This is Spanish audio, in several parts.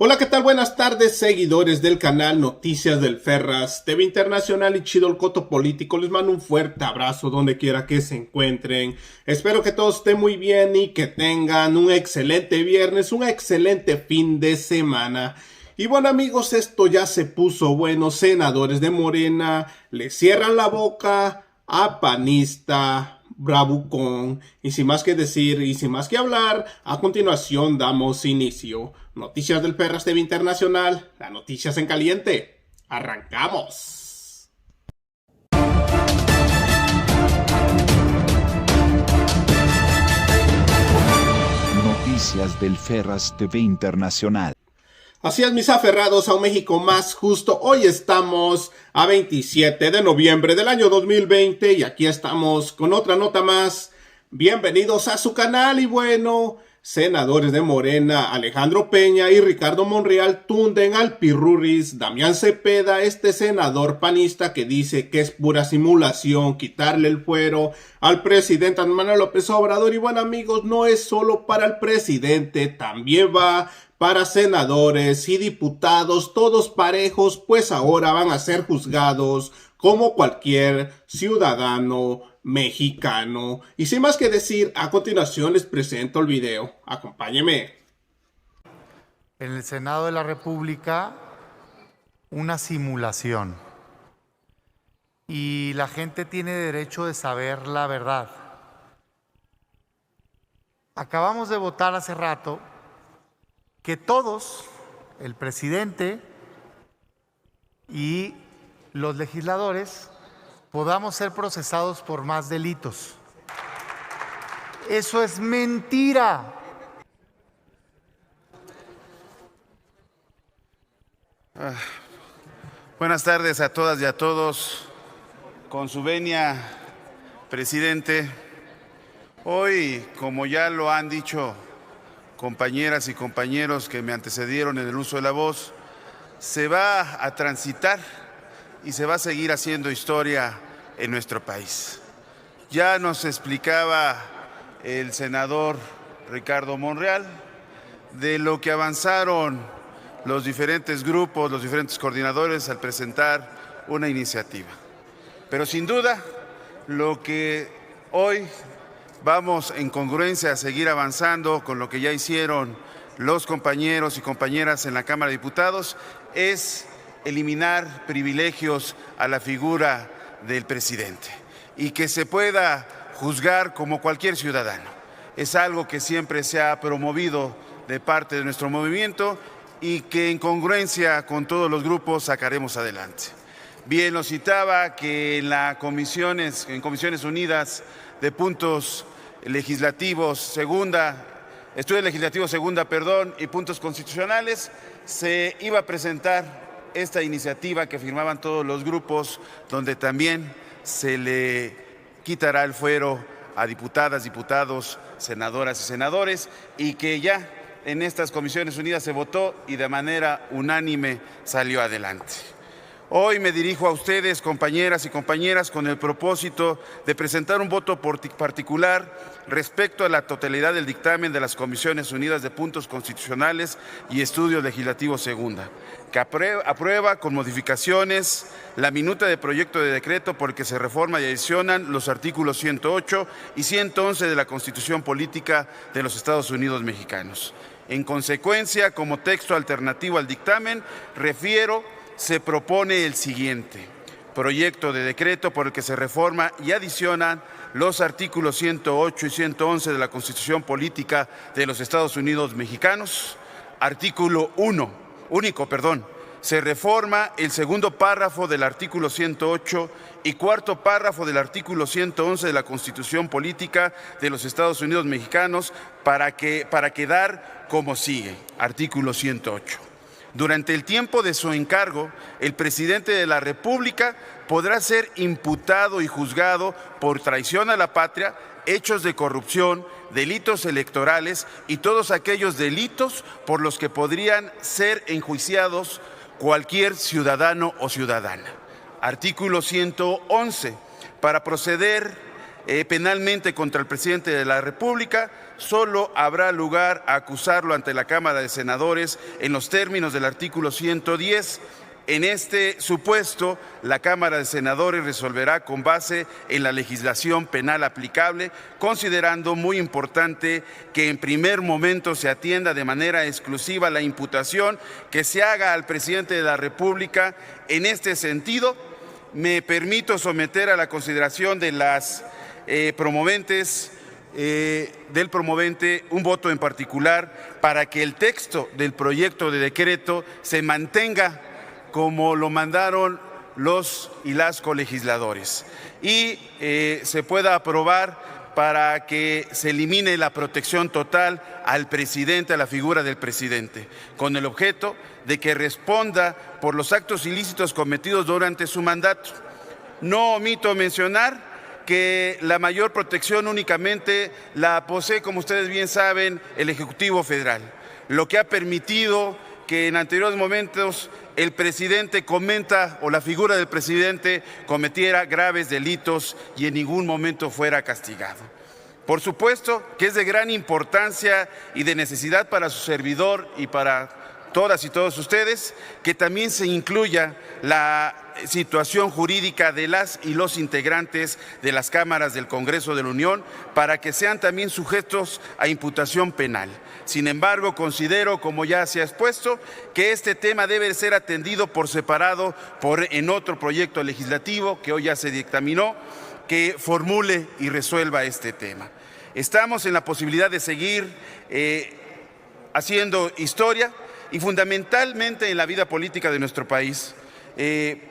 Hola, ¿qué tal? Buenas tardes, seguidores del canal Noticias del Ferras, TV Internacional y Chido el Coto Político. Les mando un fuerte abrazo donde quiera que se encuentren. Espero que todos estén muy bien y que tengan un excelente viernes, un excelente fin de semana. Y bueno, amigos, esto ya se puso bueno. Senadores de Morena le cierran la boca a panista bravucón. Y sin más que decir y sin más que hablar, a continuación damos inicio. Noticias del Ferras TV Internacional, las noticias en caliente. ¡Arrancamos! Noticias del Ferras TV Internacional. Así es, mis aferrados a un México más justo. Hoy estamos a 27 de noviembre del año 2020 y aquí estamos con otra nota más. Bienvenidos a su canal y bueno, senadores de Morena, Alejandro Peña y Ricardo Monreal tunden al Pirurris Damián Cepeda, este senador panista que dice que es pura simulación quitarle el fuero al presidente Andrés Manuel López Obrador. Y bueno, amigos, no es solo para el presidente, también va para senadores y diputados, todos parejos, pues ahora van a ser juzgados como cualquier ciudadano mexicano. Y sin más que decir, a continuación les presento el video. Acompáñenme. En el Senado de la República, una simulación. Y la gente tiene derecho de saber la verdad. Acabamos de votar hace rato que todos, el presidente y los legisladores, podamos ser procesados por más delitos. Eso es mentira. Buenas tardes a todas y a todos. Con su venia, presidente, hoy, como ya lo han dicho compañeras y compañeros que me antecedieron en el uso de la voz, se va a transitar y se va a seguir haciendo historia en nuestro país. Ya nos explicaba el senador Ricardo Monreal de lo que avanzaron los diferentes grupos, los diferentes coordinadores al presentar una iniciativa. Pero sin duda, lo que hoy vamos en congruencia a seguir avanzando con lo que ya hicieron los compañeros y compañeras en la Cámara de Diputados es eliminar privilegios a la figura del presidente y que se pueda juzgar como cualquier ciudadano. Es algo que siempre se ha promovido de parte de nuestro movimiento y que en congruencia con todos los grupos sacaremos adelante. Bien, lo citaba que en Comisiones Unidas de Puntos Legislativos Estudios Legislativos Segunda, y Puntos Constitucionales, se iba a presentar esta iniciativa que firmaban todos los grupos, donde también se le quitará el fuero a diputadas, diputados, senadoras y senadores, y que ya en estas Comisiones Unidas se votó y de manera unánime salió adelante. Hoy me dirijo a ustedes, compañeras y compañeras, con el propósito de presentar un voto particular respecto a la totalidad del dictamen de las Comisiones Unidas de Puntos Constitucionales y Estudios Legislativos Segunda, que aprueba con modificaciones la minuta de proyecto de decreto por el que se reforma y adicionan los artículos 108 y 111 de la Constitución Política de los Estados Unidos Mexicanos. En consecuencia, como texto alternativo al dictamen, se propone el siguiente proyecto de decreto por el que se reforma y adicionan los artículos 108 y 111 de la Constitución Política de los Estados Unidos Mexicanos. Artículo único. Se reforma el segundo párrafo del artículo 108 y cuarto párrafo del artículo 111 de la Constitución Política de los Estados Unidos Mexicanos para quedar como sigue. Artículo 108. Durante el tiempo de su encargo, el presidente de la República podrá ser imputado y juzgado por traición a la patria, hechos de corrupción, delitos electorales y todos aquellos delitos por los que podrían ser enjuiciados cualquier ciudadano o ciudadana. Artículo 111. Para proceder penalmente contra el presidente de la República, solo habrá lugar a acusarlo ante la Cámara de Senadores en los términos del artículo 110. En este supuesto, la Cámara de Senadores resolverá con base en la legislación penal aplicable, considerando muy importante que en primer momento se atienda de manera exclusiva la imputación que se haga al presidente de la República. En este sentido, me permito someter a la consideración de las promoventes del promovente un voto en particular para que el texto del proyecto de decreto se mantenga como lo mandaron los y las colegisladores y se pueda aprobar para que se elimine la protección total al presidente, a la figura del presidente, con el objeto de que responda por los actos ilícitos cometidos durante su mandato. No omito mencionar que la mayor protección únicamente la posee, como ustedes bien saben, el Ejecutivo Federal, lo que ha permitido que en anteriores momentos el presidente o la figura del presidente cometiera graves delitos y en ningún momento fuera castigado. Por supuesto que es de gran importancia y de necesidad para su servidor y para todas y todos ustedes que también se incluya la situación jurídica de las y los integrantes de las cámaras del Congreso de la Unión para que sean también sujetos a imputación penal. Sin embargo, considero, como ya se ha expuesto, que este tema debe ser atendido por separado en otro proyecto legislativo que hoy ya se dictaminó, que formule y resuelva este tema. Estamos en la posibilidad de seguir haciendo historia y fundamentalmente en la vida política de nuestro país.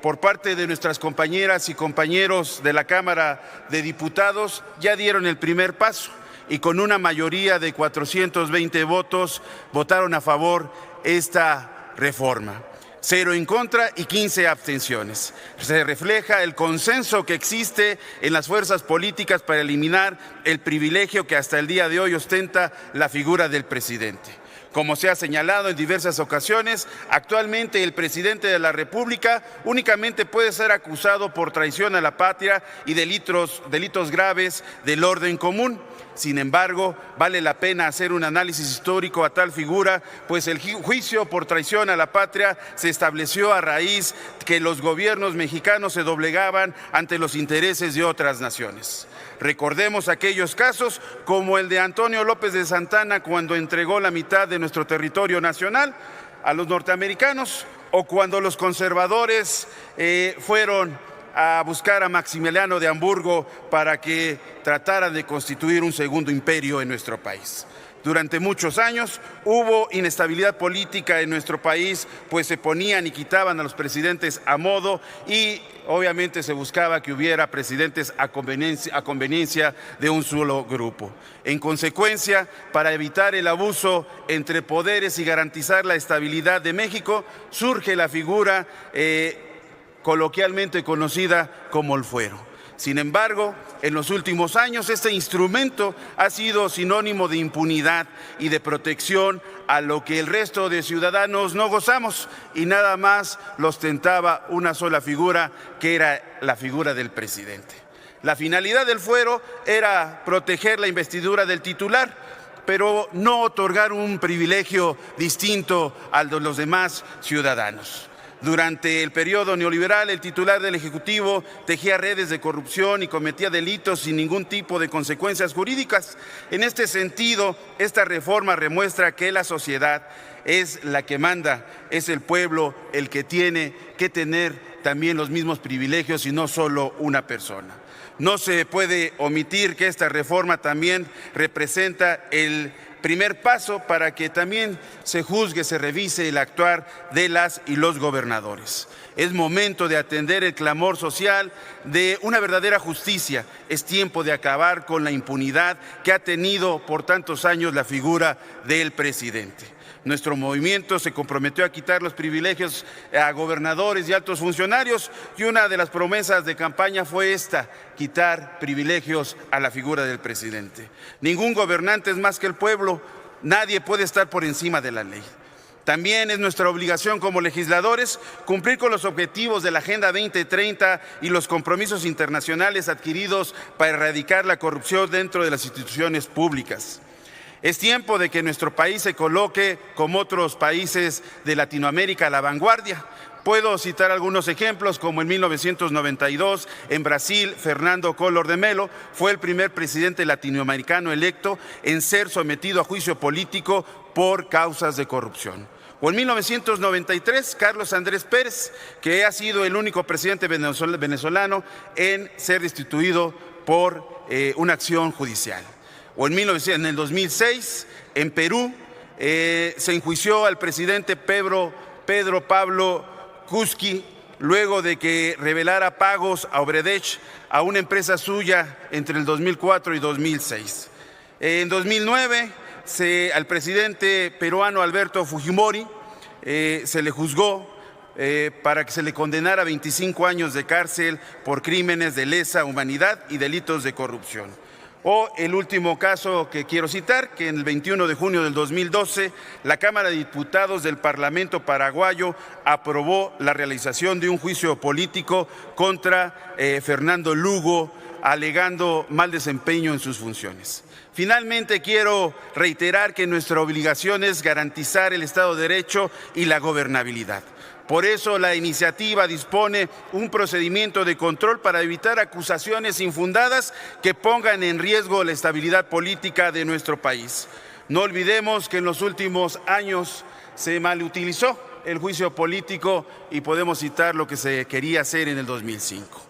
Por parte de nuestras compañeras y compañeros de la Cámara de Diputados ya dieron el primer paso y con una mayoría de 420 votos votaron a favor esta reforma. 0 en contra y 15 abstenciones. Se refleja el consenso que existe en las fuerzas políticas para eliminar el privilegio que hasta el día de hoy ostenta la figura del presidente. Como se ha señalado en diversas ocasiones, actualmente el presidente de la República únicamente puede ser acusado por traición a la patria y delitos graves del orden común. Sin embargo, vale la pena hacer un análisis histórico a tal figura, pues el juicio por traición a la patria se estableció a raíz que los gobiernos mexicanos se doblegaban ante los intereses de otras naciones. Recordemos aquellos casos como el de Antonio López de Santana cuando entregó la mitad de nuestro territorio nacional a los norteamericanos o cuando los conservadores fueron a buscar a Maximiliano de Hamburgo para que tratara de constituir un segundo imperio en nuestro país. Durante muchos años hubo inestabilidad política en nuestro país, pues se ponían y quitaban a los presidentes a modo y obviamente se buscaba que hubiera presidentes a conveniencia de un solo grupo. En consecuencia, para evitar el abuso entre poderes y garantizar la estabilidad de México, surge la figura coloquialmente conocida como el fuero. Sin embargo, en los últimos años este instrumento ha sido sinónimo de impunidad y de protección a lo que el resto de ciudadanos no gozamos y nada más lo ostentaba una sola figura, que era la figura del presidente. La finalidad del fuero era proteger la investidura del titular, pero no otorgar un privilegio distinto al de los demás ciudadanos. Durante el periodo neoliberal, el titular del Ejecutivo tejía redes de corrupción y cometía delitos sin ningún tipo de consecuencias jurídicas. En este sentido, esta reforma demuestra que la sociedad es la que manda, es el pueblo el que tiene que tener también los mismos privilegios y no solo una persona. No se puede omitir que esta reforma también representa el primer paso para que también se juzgue, se revise el actuar de las y los gobernadores. Es momento de atender el clamor social de una verdadera justicia. Es tiempo de acabar con la impunidad que ha tenido por tantos años la figura del presidente. Nuestro movimiento se comprometió a quitar los privilegios a gobernadores y altos funcionarios y una de las promesas de campaña fue esta: quitar privilegios a la figura del presidente. Ningún gobernante es más que el pueblo, nadie puede estar por encima de la ley. También es nuestra obligación como legisladores cumplir con los objetivos de la Agenda 2030 y los compromisos internacionales adquiridos para erradicar la corrupción dentro de las instituciones públicas. Es tiempo de que nuestro país se coloque, como otros países de Latinoamérica, a la vanguardia. Puedo citar algunos ejemplos, como en 1992, en Brasil, Fernando Collor de Mello fue el primer presidente latinoamericano electo en ser sometido a juicio político por causas de corrupción. O en 1993, Carlos Andrés Pérez, que ha sido el único presidente venezolano en ser destituido por una acción judicial. O en el 2006, en Perú, se enjuició al presidente Pedro Pablo Kuczynski luego de que revelara pagos a Odebrecht, a una empresa suya, entre el 2004 y 2006. En 2009, al presidente peruano Alberto Fujimori se le juzgó para que se le condenara a 25 años de cárcel por crímenes de lesa humanidad y delitos de corrupción. O el último caso que quiero citar, que en el 21 de junio del 2012, la Cámara de Diputados del Parlamento paraguayo aprobó la realización de un juicio político contra Fernando Lugo, alegando mal desempeño en sus funciones. Finalmente, quiero reiterar que nuestra obligación es garantizar el Estado de Derecho y la gobernabilidad. Por eso la iniciativa dispone un procedimiento de control para evitar acusaciones infundadas que pongan en riesgo la estabilidad política de nuestro país. No olvidemos que en los últimos años se malutilizó el juicio político y podemos citar lo que se quería hacer en el 2005.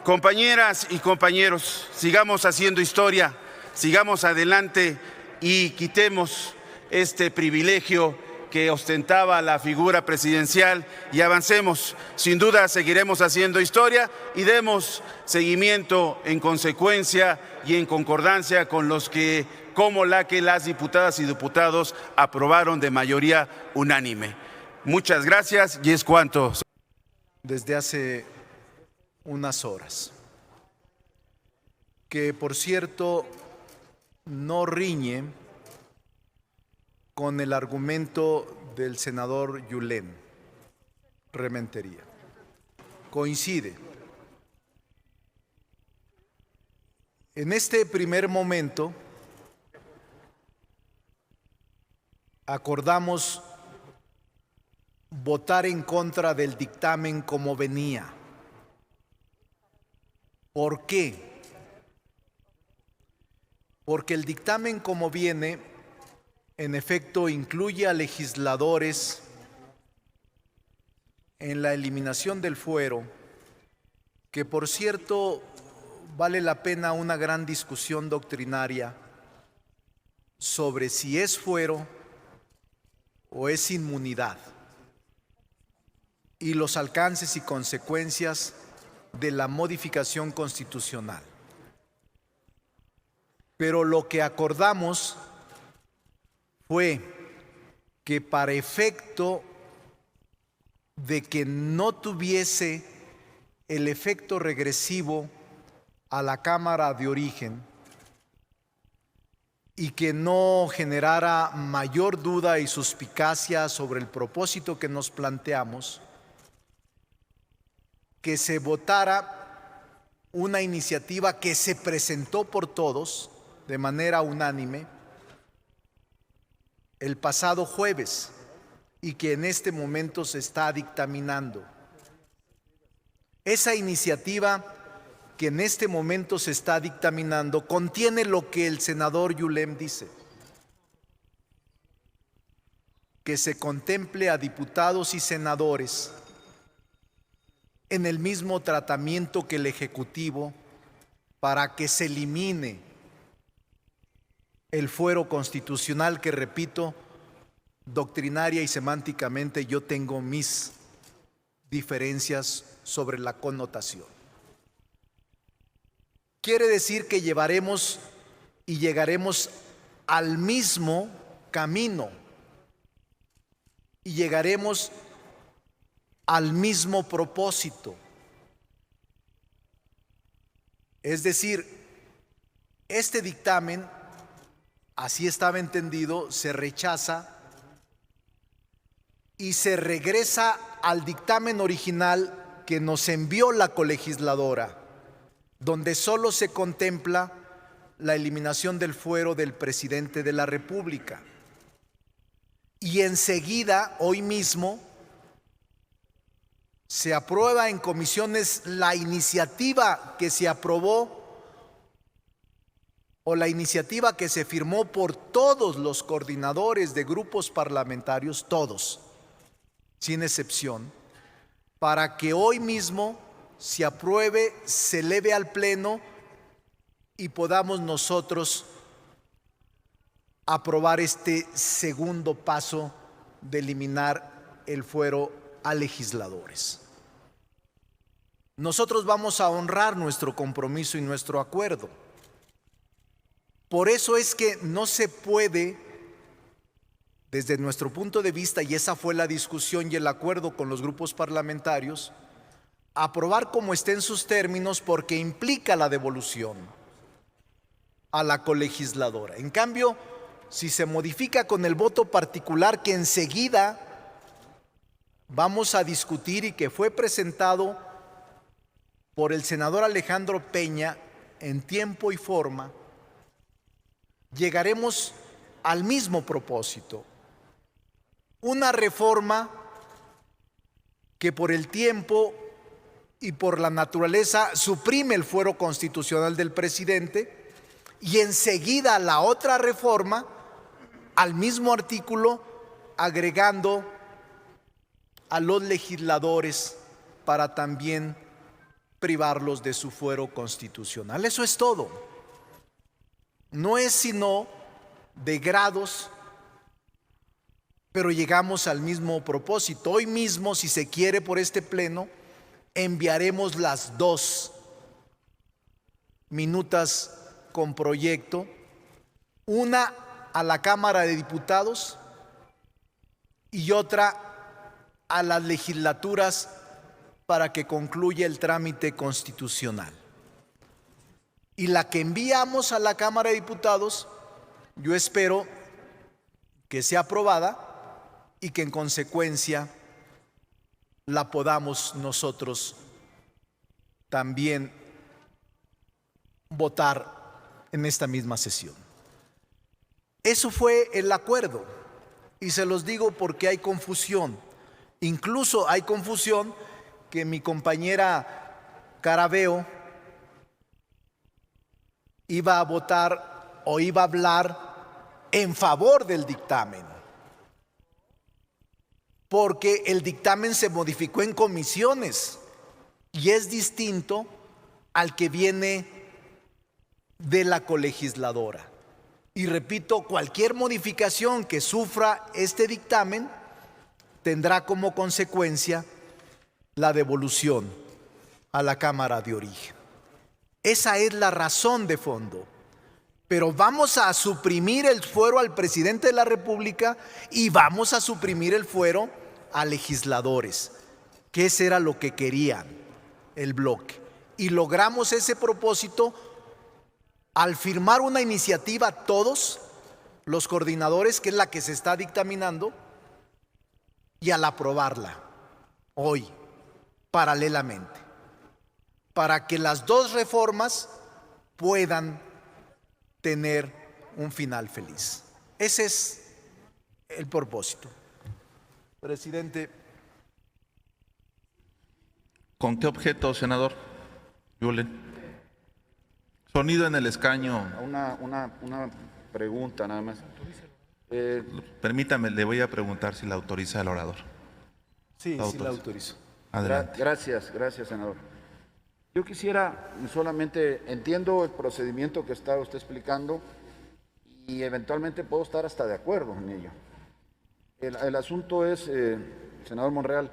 Compañeras y compañeros, sigamos haciendo historia, sigamos adelante y quitemos este privilegio que ostentaba la figura presidencial y avancemos. Sin duda seguiremos haciendo historia y demos seguimiento en consecuencia y en concordancia con como la que las diputadas y diputados aprobaron de mayoría unánime. Muchas gracias y es cuanto. Desde hace unas horas, que por cierto no riñe con el argumento del senador Yulén Rementería. Coincide. En este primer momento acordamos votar en contra del dictamen como venía. ¿Por qué? Porque el dictamen como viene, en efecto, incluye a legisladores en la eliminación del fuero, que por cierto vale la pena una gran discusión doctrinaria sobre si es fuero o es inmunidad y los alcances y consecuencias de la modificación constitucional. Pero lo que acordamos fue que para efecto de que no tuviese el efecto regresivo a la Cámara de origen y que no generara mayor duda y suspicacia sobre el propósito que nos planteamos, que se votara una iniciativa que se presentó por todos de manera unánime el pasado jueves y que en este momento se está dictaminando. Esa iniciativa que en este momento se está dictaminando contiene lo que el senador Yulén dice: que se contemple a diputados y senadores en el mismo tratamiento que el Ejecutivo para que se elimine el fuero constitucional, que repito, doctrinaria y semánticamente yo tengo mis diferencias sobre la connotación. Quiere decir que llevaremos y llegaremos al mismo camino y llegaremos al mismo propósito. Es decir, este dictamen, así estaba entendido, se rechaza y se regresa al dictamen original que nos envió la colegisladora, donde solo se contempla la eliminación del fuero del presidente de la República. Y enseguida, hoy mismo, se aprueba en comisiones la iniciativa que se aprobó o la iniciativa que se firmó por todos los coordinadores de grupos parlamentarios, todos, sin excepción, para que hoy mismo se apruebe, se eleve al Pleno y podamos nosotros aprobar este segundo paso de eliminar el fuero a legisladores. Nosotros vamos a honrar nuestro compromiso y nuestro acuerdo. Por eso es que no se puede, desde nuestro punto de vista, y esa fue la discusión y el acuerdo con los grupos parlamentarios, aprobar como esté en sus términos porque implica la devolución a la colegisladora. En cambio, si se modifica con el voto particular que enseguida vamos a discutir y que fue presentado por el senador Alejandro Peña en tiempo y forma, llegaremos al mismo propósito. Una reforma que por el tiempo y por la naturaleza suprime el fuero constitucional del presidente y enseguida la otra reforma al mismo artículo agregando a los legisladores para también privarlos de su fuero constitucional. Eso es todo. No es sino de grados, pero llegamos al mismo propósito. Hoy mismo, si se quiere por este pleno, enviaremos las dos minutas con proyecto, una a la Cámara de Diputados y otra a las legislaturas para que concluya el trámite constitucional. Y la que enviamos a la Cámara de Diputados, yo espero que sea aprobada y que en consecuencia la podamos nosotros también votar en esta misma sesión. Eso fue el acuerdo y se los digo porque hay confusión. Incluso hay confusión que mi compañera Carabeo iba a votar o iba a hablar en favor del dictamen, porque el dictamen se modificó en comisiones y es distinto al que viene de la colegisladora. Y repito, cualquier modificación que sufra este dictamen tendrá como consecuencia la devolución a la Cámara de Origen. Esa es la razón de fondo. Pero vamos a suprimir el fuero al presidente de la República y vamos a suprimir el fuero a legisladores, que ese era lo que querían el bloque. Y logramos ese propósito al firmar una iniciativa todos los coordinadores, que es la que se está dictaminando, y al aprobarla hoy, paralelamente, para que las dos reformas puedan tener un final feliz. Ese es el propósito. Presidente. ¿Con qué objeto, senador? Yulen. Sonido en el escaño. Una pregunta nada más. Permítame, le voy a preguntar si la autoriza el orador. Sí, sí la autorizo. Adelante. Gracias, senador. Yo quisiera solamente, entiendo el procedimiento que está usted explicando y eventualmente puedo estar hasta de acuerdo en ello. El asunto es, senador Monreal,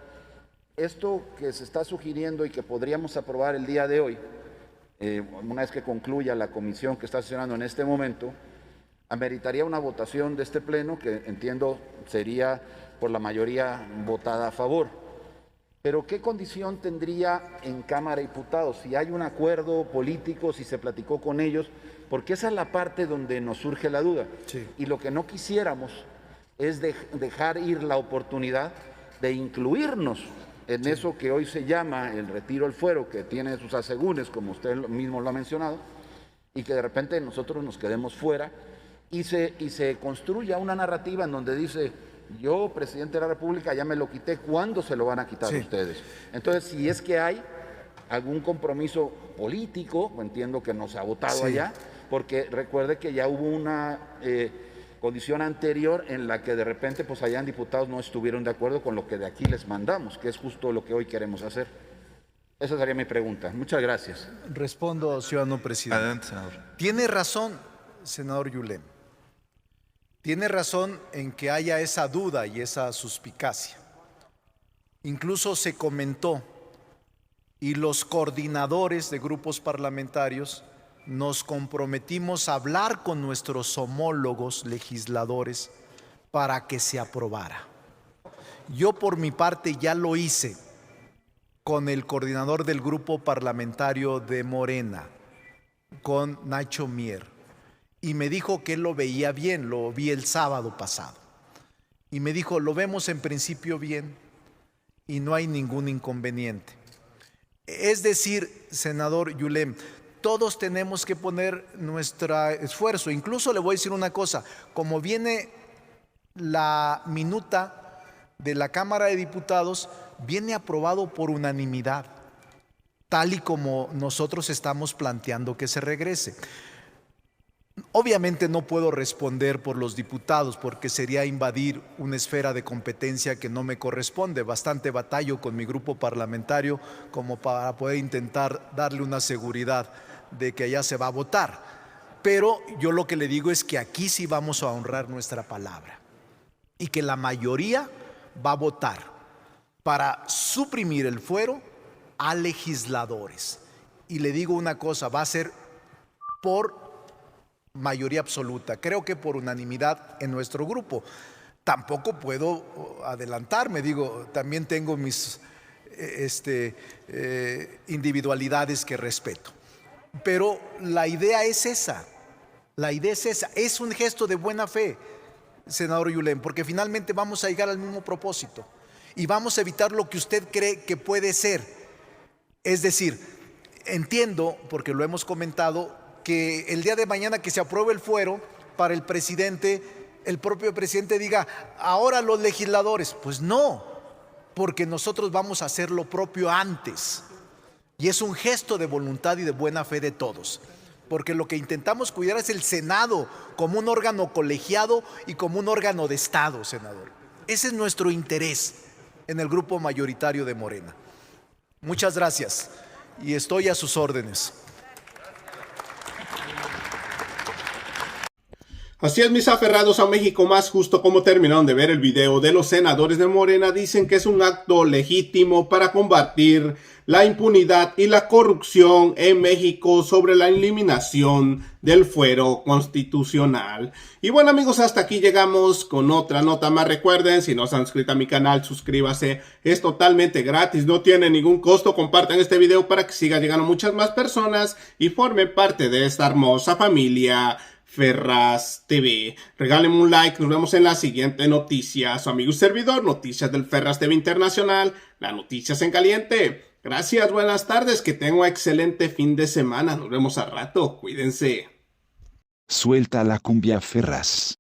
esto que se está sugiriendo y que podríamos aprobar el día de hoy, una vez que concluya la comisión que está sesionando en este momento, ameritaría una votación de este pleno que entiendo sería por la mayoría votada a favor. Pero ¿qué condición tendría en Cámara de Diputados? Si hay un acuerdo político, si se platicó con ellos, porque esa es la parte donde nos surge la duda. Sí. Y lo que no quisiéramos es dejar ir la oportunidad de incluirnos en eso que hoy se llama el retiro del fuero, que tiene sus asegúnes, como usted mismo lo ha mencionado, y que de repente nosotros nos quedemos fuera y se construya una narrativa en donde dice: yo, presidente de la República, ya me lo quité, ¿cuándo se lo van a quitar ustedes? Entonces, si es que hay algún compromiso político, entiendo que no se ha votado allá, porque recuerde que ya hubo una condición anterior en la que de repente pues allá diputados no estuvieron de acuerdo con lo que de aquí les mandamos, que es justo lo que hoy queremos hacer. Esa sería mi pregunta. Muchas gracias. Respondo, ciudadano presidente. Adelante, senador. Tiene razón, senador Yulem. Tiene razón en que haya esa duda y esa suspicacia. Incluso se comentó, y los coordinadores de grupos parlamentarios nos comprometimos a hablar con nuestros homólogos legisladores para que se aprobara. Yo por mi parte ya lo hice con el coordinador del grupo parlamentario de Morena, con Nacho Mier, y me dijo que él lo veía bien. Lo vi el sábado pasado y me dijo: lo vemos en principio bien y no hay ningún inconveniente. Es decir, senador Yulem, todos tenemos que poner nuestro esfuerzo. Incluso le voy a decir una cosa: como viene la minuta de la Cámara de Diputados, viene aprobado por unanimidad, tal y como nosotros estamos planteando que se regrese. Obviamente no puedo responder por los diputados porque sería invadir una esfera de competencia que no me corresponde. Bastante batallo con mi grupo parlamentario como para poder intentar darle una seguridad de que allá se va a votar. Pero yo lo que le digo es que aquí sí vamos a honrar nuestra palabra y que la mayoría va a votar para suprimir el fuero a legisladores. Y le digo una cosa: va a ser por mayoría absoluta, creo que por unanimidad en nuestro grupo. Tampoco puedo adelantarme, también tengo mis individualidades que respeto. Pero la idea es esa, es un gesto de buena fe, senador Yulem, porque finalmente vamos a llegar al mismo propósito y vamos a evitar lo que usted cree que puede ser. Es decir, entiendo, porque lo hemos comentado, que el día de mañana que se apruebe el fuero para el presidente, el propio presidente diga: ahora los legisladores. Pues no, porque nosotros vamos a hacer lo propio antes. Y es un gesto de voluntad y de buena fe de todos. Porque lo que intentamos cuidar es el Senado como un órgano colegiado y como un órgano de Estado, senador. Ese es nuestro interés en el grupo mayoritario de Morena. Muchas gracias y estoy a sus órdenes. Así es, mis aferrados a un México más justo. Como terminaron de ver el video de los senadores de Morena, dicen que es un acto legítimo para combatir la impunidad y la corrupción en México sobre la eliminación del fuero constitucional. Y bueno, amigos, hasta aquí llegamos con otra nota más. Recuerden, si no se han suscrito a mi canal, suscríbase, es totalmente gratis, no tiene ningún costo. Compartan este video para que siga llegando muchas más personas y formen parte de esta hermosa familia Ferraz TV. Regálenme un like, nos vemos en la siguiente noticia. Su amigo y servidor, Noticias del Ferraz TV Internacional, las noticias en caliente. Gracias, buenas tardes, que tenga un excelente fin de semana. Nos vemos al rato, cuídense. Suelta la cumbia Ferraz.